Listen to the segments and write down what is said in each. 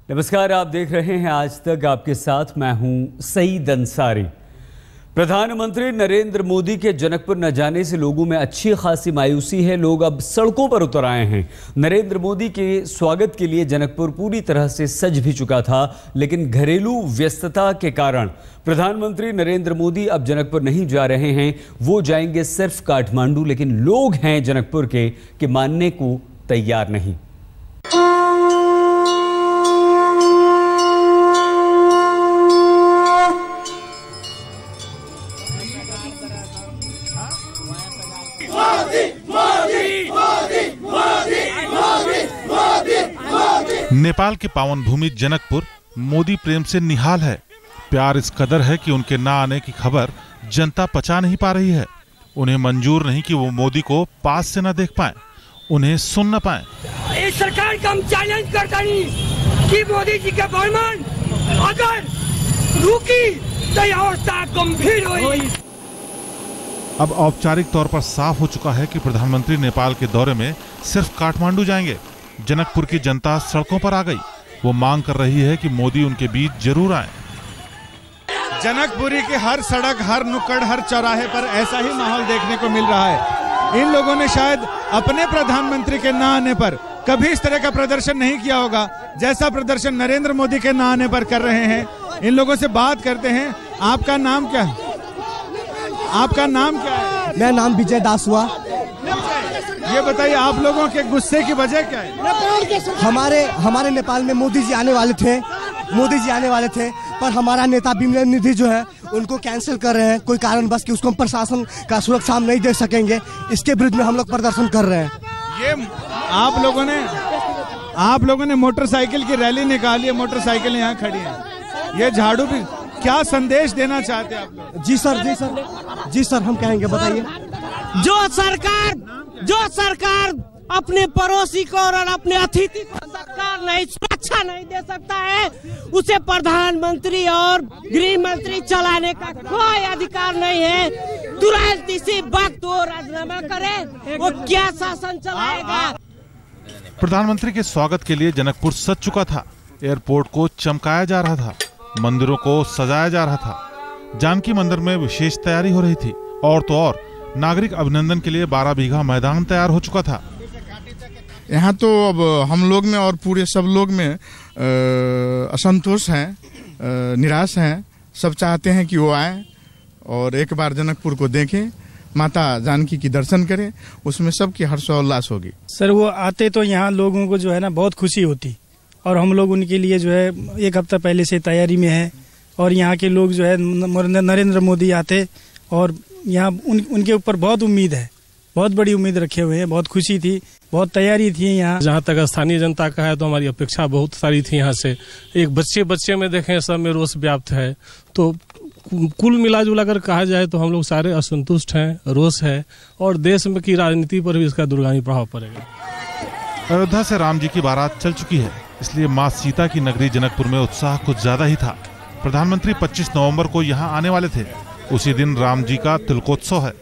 नमस्कार, आप देख रहे हैं आज तक। आपके साथ मैं हूं सईद अंसारी। प्रधानमंत्री नरेंद्र मोदी के जनकपुर न जाने से लोगों में अच्छी खासी मायूसी है। लोग अब सड़कों पर उतर आए हैं। नरेंद्र मोदी के स्वागत के लिए जनकपुर पूरी तरह से सज भी चुका था, लेकिन घरेलू व्यस्तता के कारण प्रधानमंत्री नरेंद्र मोदी अब जनकपुर नहीं जा रहे हैं। वो जाएंगे सिर्फ काठमांडू, लेकिन लोग हैं जनकपुर के कि मानने को तैयार नहीं। नेपाल की पावन भूमि जनकपुर मोदी प्रेम से निहाल है। प्यार इस कदर है कि उनके ना आने की खबर जनता पचा नहीं पा रही है। उन्हें मंजूर नहीं कि वो मोदी को पास से न देख पाएं, उन्हें सुन न पाएं। इस सरकार का हम चैलेंज करता नहीं कि मोदी जी का फरमान अगर रुकी तो अवस्था गंभीर हुई। अब औपचारिक तौर पर साफ हो चुका है कि प्रधानमंत्री नेपाल के दौरे में सिर्फ काठमांडू जाएंगे। जनकपुर की जनता सड़कों पर आ गई। वो मांग कर रही है कि मोदी उनके बीच जरूर आए। जनकपुरी के हर सड़क, हर नुक्कड़, हर चौराहे पर ऐसा ही माहौल देखने को मिल रहा है। इन लोगों ने शायद अपने प्रधानमंत्री के न आने पर कभी इस तरह का प्रदर्शन नहीं किया होगा जैसा प्रदर्शन नरेंद्र मोदी के न आने पर कर रहे हैं। इन लोगों से बात करते हैं। आपका नाम क्या है? आपका नाम क्या है? मेरा नाम विजय दास हुआ। ये बताइए, आप लोगों के गुस्से की वजह क्या है? हमारे नेपाल में मोदी जी आने वाले थे, पर हमारा नेता विमलेन्द्र निधि जो है उनको कैंसिल कर रहे हैं कोई कारणवश कि उसको हम प्रशासन का सुरक्षा हम नहीं दे सकेंगे। इसके विरुद्ध में हम लोग प्रदर्शन कर रहे हैं। ये आप लोगों ने मोटरसाइकिल की रैली निकाली है। मोटरसाइकिल यहाँ खड़ी है। ये झाड़ू भी, क्या संदेश देना चाहते हैं आप लोग? जी सर हम कहेंगे, बताइए। जो सरकार अपने पड़ोसी को और अपने अतिथि को सुरक्षा नहीं दे सकता है, उसे प्रधानमंत्री और गृह मंत्री चलाने का कोई अधिकार नहीं है। तुरंत इसी वक्त वो राजीनामा करे। वो क्या शासन चलाएगा? प्रधानमंत्री के स्वागत के लिए जनकपुर सज चुका था। एयरपोर्ट को चमकाया जा रहा था, मंदिरों को सजाया जा रहा था। जानकी मंदिर में विशेष तैयारी हो रही थी। और तो और नागरिक अभिनंदन के लिए 12 बीघा मैदान तैयार हो चुका था। यहाँ तो अब हम लोग में और पूरे सब लोग में असंतोष हैं, निराश हैं। सब चाहते हैं कि वो आए और एक बार जनकपुर को देखें, माता जानकी की दर्शन करें। उसमें सबकी हर्षोल्लास होगी। सर वो आते तो यहाँ लोगों को जो है ना बहुत खुशी होती, और हम लोग उनके लिए जो है एक हफ्ता पहले से तैयारी में है। और यहाँ के लोग जो है नरेंद्र मोदी आते, और यहाँ उनके ऊपर बहुत उम्मीद है, बहुत बड़ी उम्मीद रखे हुए हैं। बहुत खुशी थी, बहुत तैयारी थी यहाँ। जहाँ तक स्थानीय जनता का है तो हमारी अपेक्षा बहुत सारी थी। यहाँ से एक बच्चे में देखें सब में रोष व्याप्त है। तो कुल मिला जुला कर कहा जाए तो हम लोग सारे असंतुष्ट हैं, रोष है, और देश में की राजनीति पर भी इसका दूरगामी प्रभाव पड़ेगा। अयोध्या से राम जी की बारात चल चुकी है, इसलिए मां सीता की नगरी जनकपुर में उत्साह कुछ ज्यादा ही था। प्रधानमंत्री 25 नवंबर को यहाँ आने वाले थे। उसी दिन राम जी का तिलकोत्सव है।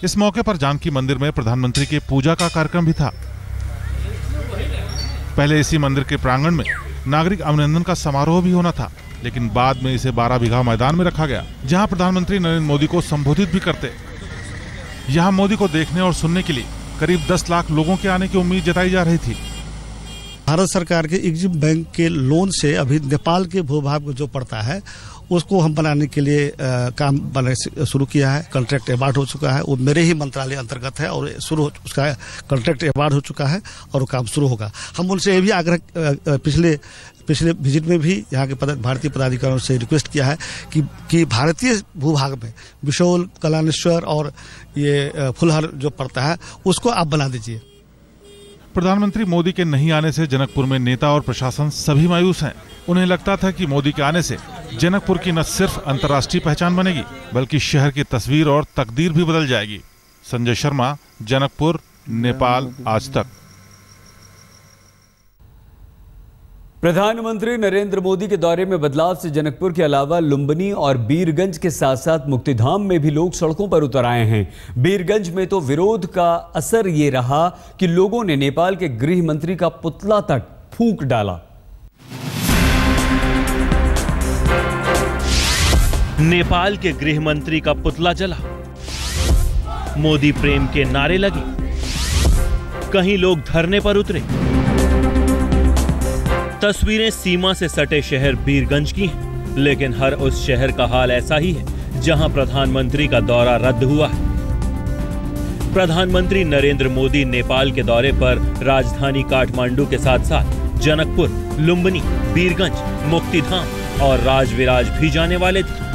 इस मौके पर जानकी मंदिर में प्रधानमंत्री के पूजा का कार्यक्रम भी था। पहले इसी मंदिर के प्रांगण में नागरिक अभिनंदन का समारोह भी होना था, लेकिन बाद में इसे 12 बीघा मैदान में रखा गया, जहां प्रधानमंत्री नरेंद्र मोदी को संबोधित भी करते। यहां मोदी को देखने और सुनने के लिए करीब 10 लाख लोगों के आने की उम्मीद जताई जा रही थी। भारत सरकार के एग्जिम बैंक के लोन से अभी नेपाल के भूभाग को जो पड़ता है उसको हम बनाने के लिए काम शुरू किया है। कॉन्ट्रैक्ट अवार्ड हो चुका है। वो मेरे ही मंत्रालय अंतर्गत है और उसका कॉन्ट्रैक्ट अवार्ड हो चुका है और वो काम शुरू होगा। हम उनसे ये भी आग्रह पिछले विजिट में भी यहाँ के भारतीय पदाधिकारियों से रिक्वेस्ट किया है कि भारतीय भूभाग में बिशोल, कलानेश्वर और ये फुलहर जो पड़ता है उसको आप बना दीजिए। प्रधानमंत्री मोदी के नहीं आने से जनकपुर में नेता और प्रशासन सभी मायूस हैं। उन्हें लगता था कि मोदी के आने से जनकपुर की न सिर्फ अंतर्राष्ट्रीय पहचान बनेगी, बल्कि शहर की तस्वीर और तकदीर भी बदल जाएगी। संजय शर्मा, जनकपुर, नेपाल आज तक। प्रधानमंत्री नरेंद्र मोदी के दौरे में बदलाव से जनकपुर के अलावा लुम्बिनी और बीरगंज के साथ साथ मुक्तिधाम में भी लोग सड़कों पर उतर आए हैं। बीरगंज में तो विरोध का असर ये रहा कि लोगों ने नेपाल के गृह मंत्री का पुतला तक फूंक डाला। नेपाल के गृह मंत्री का पुतला जला, मोदी प्रेम के नारे लगे, कहीं लोग धरने पर उतरे। तस्वीरें सीमा से सटे शहर बीरगंज की हैं, लेकिन हर उस शहर का हाल ऐसा ही है जहां प्रधानमंत्री का दौरा रद्द हुआ है। प्रधानमंत्री नरेंद्र मोदी नेपाल के दौरे पर राजधानी काठमांडू के साथ साथ जनकपुर, लुम्बिनी, बीरगंज, मुक्तिधाम और राजविराज भी जाने वाले थे।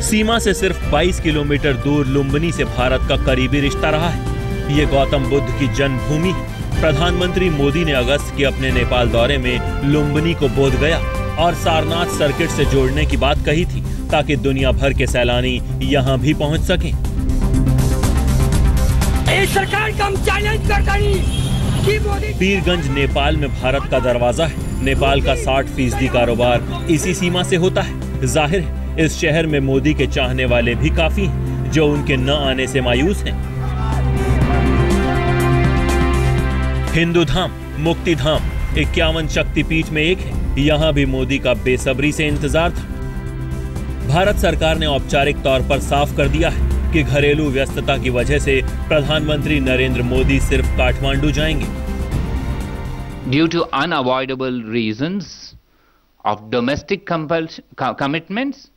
सीमा से सिर्फ 22 किलोमीटर दूर लुम्बिनी से भारत का करीबी रिश्ता रहा है। ये गौतम बुद्ध की जन्मभूमि है। प्रधानमंत्री मोदी ने अगस्त के अपने नेपाल दौरे में लुम्बिनी को बोधगया और सारनाथ सर्किट से जोड़ने की बात कही थी, ताकि दुनिया भर के सैलानी यहां भी पहुंच सकें। सरकार का हम चैलेंज करता कि मोदी बीरगंज नेपाल में भारत का दरवाजा है। नेपाल का 60% कारोबार इसी सीमा से होता है। जाहिर है इस शहर में मोदी के चाहने वाले भी काफी हैं, जो उनके न आने से मायूस हैं। हिंदू धाम, मुक्ति धाम 51 शक्तिपीठ में एक है। यहां भी मोदी का बेसब्री से इंतजार था। भारत सरकार ने औपचारिक तौर पर साफ कर दिया है कि घरेलू व्यस्तता की वजह से प्रधानमंत्री नरेंद्र मोदी सिर्फ काठमांडू जाएंगे। Due to unavoidable reasons of domestic commitments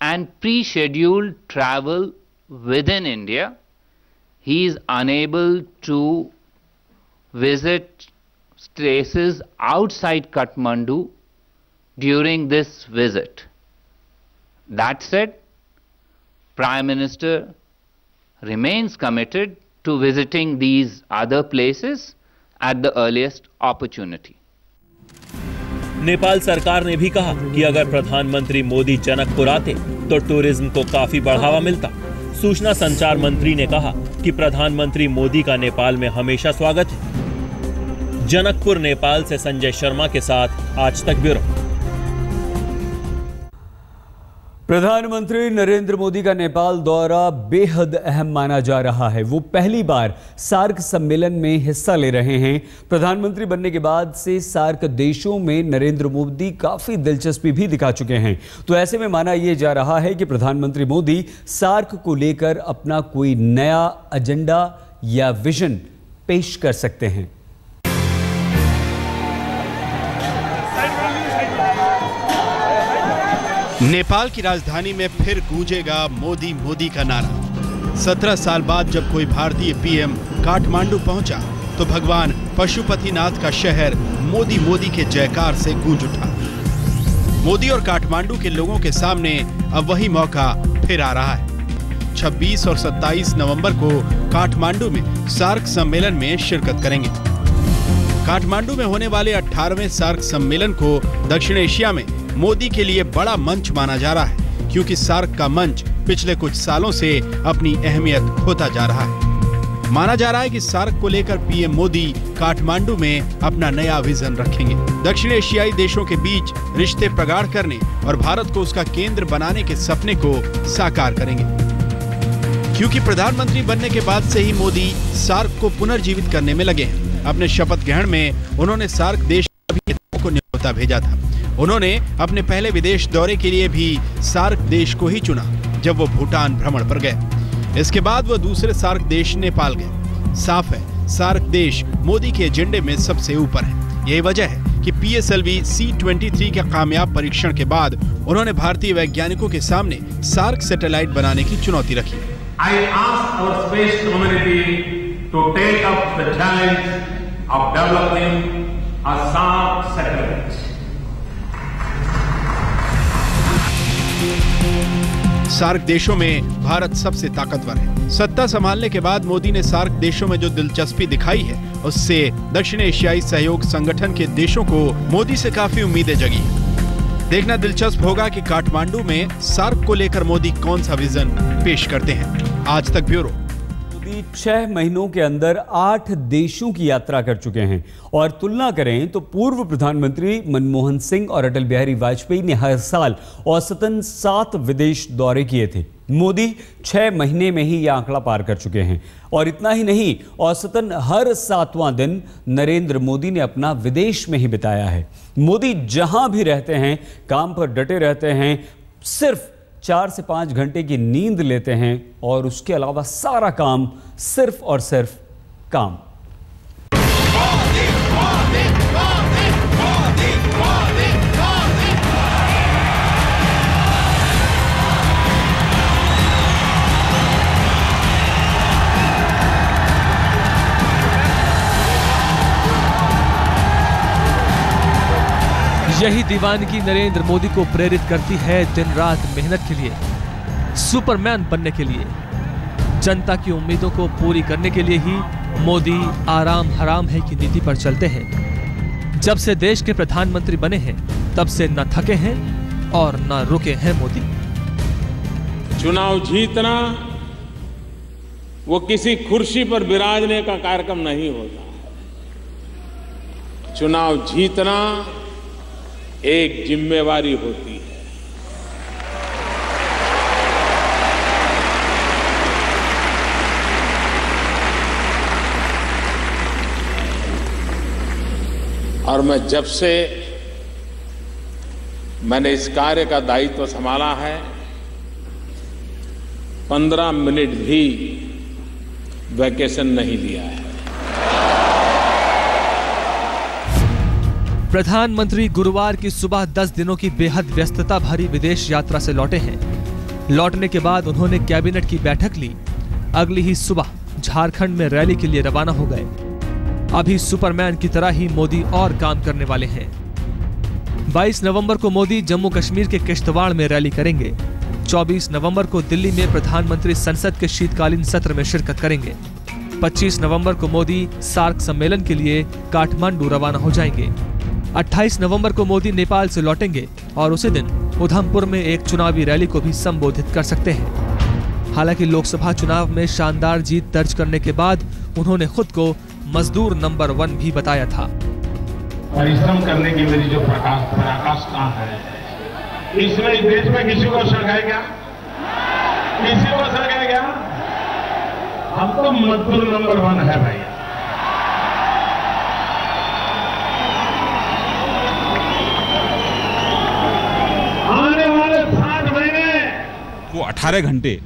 and pre-scheduled travel within India, he is unable to visit places outside Kathmandu during this visit. That said, Prime Minister remains committed to visiting these other places at the earliest opportunity. Nepal सरकार ने भी कहा कि अगर प्रधानमंत्री मोदी जनकपुर आते तो tourism को काफी बढ़ावा मिलता। सूचना संचार मंत्री ने कहा कि प्रधानमंत्री मोदी का नेपाल में हमेशा स्वागत है। जनकपुर, नेपाल से संजय शर्मा के साथ आज तक ब्यूरो। प्रधानमंत्री नरेंद्र मोदी का नेपाल दौरा बेहद अहम माना जा रहा है। वो पहली बार सार्क सम्मेलन में हिस्सा ले रहे हैं। प्रधानमंत्री बनने के बाद से सार्क देशों में नरेंद्र मोदी काफी दिलचस्पी भी दिखा चुके हैं। तो ऐसे में माना यह जा रहा है कि प्रधानमंत्री मोदी सार्क को लेकर अपना कोई नया एजेंडा या विजन पेश कर सकते हैं। नेपाल की राजधानी में फिर गूंजेगा मोदी मोदी का नारा। 17 साल बाद जब कोई भारतीय पीएम काठमांडू पहुंचा तो भगवान पशुपतिनाथ का शहर मोदी मोदी के जयकार से गूंज उठा। मोदी और काठमांडू के लोगों के सामने अब वही मौका फिर आ रहा है। 26 और 27 नवंबर को काठमांडू में सार्क सम्मेलन में शिरकत करेंगे। काठमांडू में होने वाले 18वें सार्क सम्मेलन को दक्षिण एशिया में मोदी के लिए बड़ा मंच माना जा रहा है, क्योंकि सार्क का मंच पिछले कुछ सालों से अपनी अहमियत खोता जा रहा है। माना जा रहा है कि सार्क को लेकर पीएम मोदी काठमांडू में अपना नया विजन रखेंगे। दक्षिण एशियाई देशों के बीच रिश्ते प्रगाढ़ करने और भारत को उसका केंद्र बनाने के सपने को साकार करेंगे। क्योंकि प्रधानमंत्री बनने के बाद से ही मोदी सार्क को पुनर्जीवित करने में लगे हैं। अपने शपथ ग्रहण में उन्होंने सार्क देश को न्योता भेजा था। उन्होंने अपने पहले विदेश दौरे के लिए भी सार्क देश को ही चुना, जब वो भूटान भ्रमण पर गए। इसके बाद वो दूसरे सार्क देश नेपाल गए। साफ है, सार्क देश मोदी के एजेंडे में सबसे ऊपर है। यही वजह है कि PSLV C-23 के कामयाब परीक्षण के बाद उन्होंने भारतीय वैज्ञानिकों के सामने सार्क सैटेलाइट बनाने की चुनौती रखी। I ask our space community to take up the challenge of developing a SARC satellite. SAARC देशों में भारत सबसे ताकतवर है। सत्ता संभालने के बाद मोदी ने सार्क देशों में जो दिलचस्पी दिखाई है, उससे दक्षिण एशियाई सहयोग संगठन के देशों को मोदी से काफी उम्मीदें जगी हैं। देखना दिलचस्प होगा कि काठमांडू में सार्क को लेकर मोदी कौन सा विजन पेश करते हैं। आज तक ब्यूरो। मोदी 6 महीनों के अंदर 8 देशों की यात्रा कर चुके हैं और तुलना करें तो पूर्व प्रधानमंत्री मनमोहन सिंह और अटल बिहारी वाजपेयी ने हर साल औसतन 7 विदेश दौरे किए थे। मोदी 6 महीने में ही यह आंकड़ा पार कर चुके हैं। और इतना ही नहीं, औसतन हर 7वां दिन नरेंद्र मोदी ने अपना विदेश में ही बिताया है। मोदी जहां भी रहते हैं काम पर डटे रहते हैं, सिर्फ 4 से 5 घंटे की नींद लेते हैं और उसके अलावा सारा काम सिर्फ और सिर्फ काम। यही दीवानगी नरेंद्र मोदी को प्रेरित करती है दिन रात मेहनत के लिए, सुपरमैन बनने के लिए। जनता की उम्मीदों को पूरी करने के लिए ही मोदी आराम हराम है की नीति पर चलते हैं। जब से देश के प्रधानमंत्री बने हैं तब से न थके हैं और न रुके हैं मोदी। चुनाव जीतना वो किसी कुर्सी पर विराजने का कार्यक्रम नहीं होता। चुनाव जीतना एक जिम्मेवारी होती है। और मैं जब से मैंने इस कार्य का दायित्व संभाला है, 15 मिनट भी वैकेशन नहीं लिया है। प्रधानमंत्री गुरुवार की सुबह 10 दिनों की बेहद व्यस्तता भरी विदेश यात्रा से लौटे हैं। लौटने के बाद उन्होंने कैबिनेट की बैठक ली। अगली ही सुबह झारखंड में रैली के लिए रवाना हो गए। अभी सुपरमैन की तरह ही मोदी और काम करने वाले हैं। 22 नवंबर को मोदी जम्मू कश्मीर के किश्तवाड़ में रैली करेंगे। 24 नवंबर को दिल्ली में प्रधानमंत्री संसद के शीतकालीन सत्र में शिरकत करेंगे। 25 नवंबर को मोदी सार्क सम्मेलन के लिए काठमांडू रवाना हो जाएंगे। 28 नवंबर को मोदी नेपाल से लौटेंगे और उसी दिन उधमपुर में एक चुनावी रैली को भी संबोधित कर सकते हैं। हालांकि लोकसभा चुनाव में शानदार जीत दर्ज करने के बाद उन्होंने खुद को मजदूर नंबर 1 भी बताया था। परिश्रम करने की मेरी जो पराकाष्ठा है, इसमें इस देश में किसी को शक है क्या? किसी को शक है क्या? हम तो मजदूर नंबर 1 है भाई। वो 18 घंटे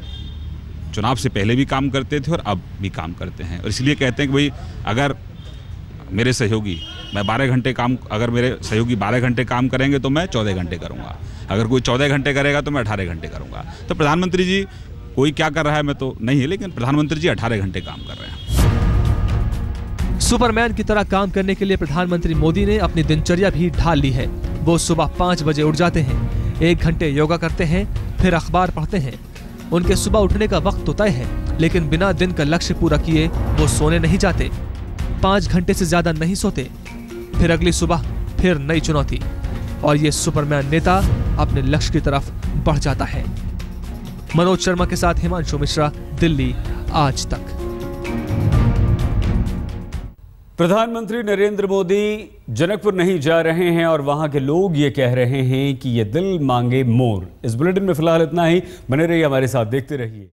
चुनाव से पहले भी काम करते थे और अब भी काम करते हैं, और इसलिए कहते हैं कि भाई अगर मेरे सहयोगी मैं 12 घंटे काम, अगर मेरे सहयोगी 12 घंटे काम करेंगे तो मैं 14 घंटे करूंगा, अगर कोई 14 घंटे करेगा तो मैं 18 घंटे करूंगा। तो प्रधानमंत्री जी कोई क्या कर रहा है मैं तो नहीं है, लेकिन प्रधानमंत्री जी 18 घंटे काम कर रहे हैं। सुपरमैन की तरह काम करने के लिए प्रधानमंत्री मोदी ने अपनी दिनचर्या भी ढाल ली है। वो सुबह 5 बजे उठ जाते हैं, 1 घंटे योगा करते हैं, फिर अखबार पढ़ते हैं। उनके सुबह उठने का वक्त तो तय है, लेकिन बिना दिन का लक्ष्य पूरा किए वो सोने नहीं जाते। 5 घंटे से ज्यादा नहीं सोते। फिर अगली सुबह फिर नई चुनौती, और ये सुपरमैन नेता अपने लक्ष्य की तरफ बढ़ जाता है। मनोज शर्मा के साथ हिमांशु मिश्रा, दिल्ली, आज तक। प्रधानमंत्री नरेंद्र मोदी जनकपुर नहीं जा रहे हैं और वहां के लोग ये कह रहे हैं कि ये दिल मांगे मोर। इस बुलेटिन में फिलहाल इतना ही। बने रहिए हमारे साथ, देखते रहिए।